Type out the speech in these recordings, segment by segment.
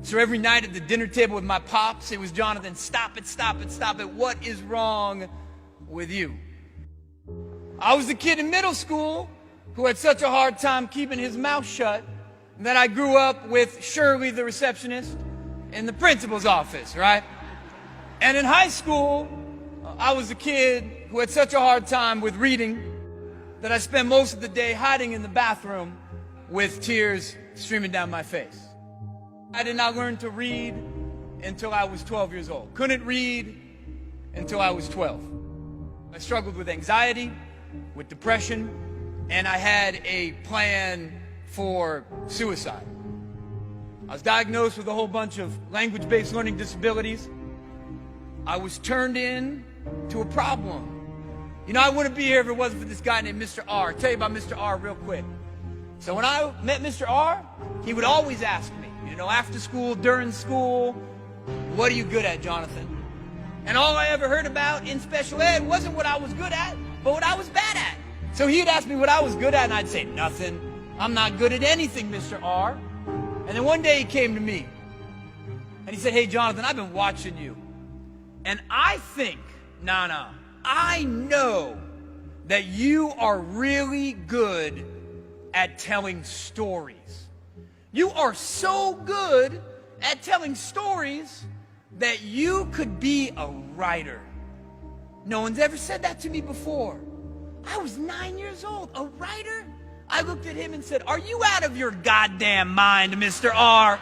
So every night at the dinner table with my pops, it was, Jonathan, stop it, stop it, stop it. What is wrong with you? I was the kid in middle school who had such a hard time keeping his mouth shut that I grew up with Shirley, the receptionist, in the principal's office, right? And in high school, I was a kid who had such a hard time with reading that I spent most of the day hiding in the bathroom with tears streaming down my face. I did not learn to read until I was 12 years old. Couldn't read until I was 12. I struggled with anxiety, with depression, and I had a plan for suicide. I was diagnosed with a whole bunch of language-based learning disabilities. I was turned in to a problem. You know, I wouldn't be here if it wasn't for this guy named Mr. R. I'll tell you about Mr. R real quick. So when I met Mr. R, he would always ask me, you know, after school, during school, what are you good at, Jonathan? And all I ever heard about in special ed wasn't what I was good at, but what I was bad at. So he'd ask me what I was good at, and I'd say, nothing. I'm not good at anything, Mr. R. And then one day he came to me, and he said, hey, Jonathan, I've been watching you. And I think, I know that you are really good at telling stories. You are so good at telling stories that you could be a writer. No one's ever said that to me before. I was 9 years old. A writer? I looked at him and said, are you out of your goddamn mind, Mr. R?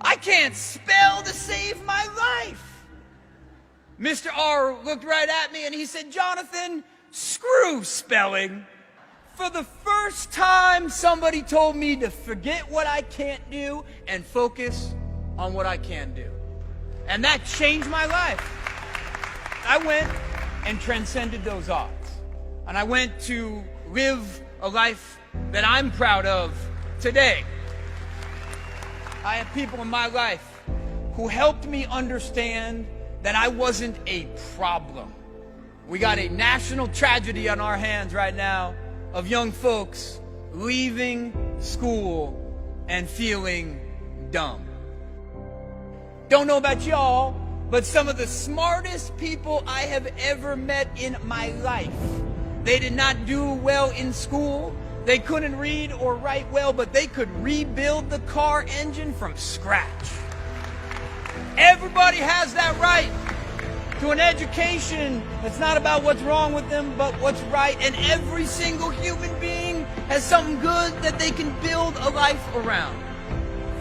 I can't spell to save my life. Mr. R looked right at me and he said, Jonathan, screw spelling. For the first time, somebody told me to forget what I can't do and focus on what I can do. And that changed my life. I went and transcended those odds. And I went to live a life that I'm proud of today. I have people in my life who helped me understand that I wasn't a problem. We got a national tragedy on our hands right now of young folks leaving school and feeling dumb. Don't know about y'all, but some of the smartest people I have ever met in my life, they did not do well in school. They couldn't read or write well, but they could rebuild the car engine from scratch. Everybody has that right to an education that's not about what's wrong with them, but what's right. And every single human being has something good that they can build a life around.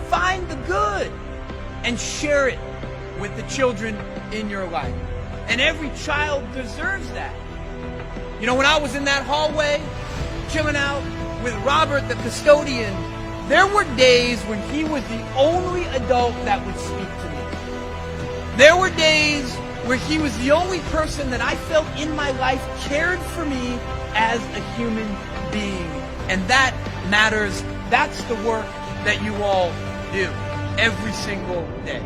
Find the good and share it with the children in your life. And every child deserves that. You know, when I was in that hallway, chilling out with Robert, the custodian, there were days when he was the only adult that would speak to me. There were days where he was the only person that I felt in my life cared for me as a human being. And that matters. That's the work that you all do every single day.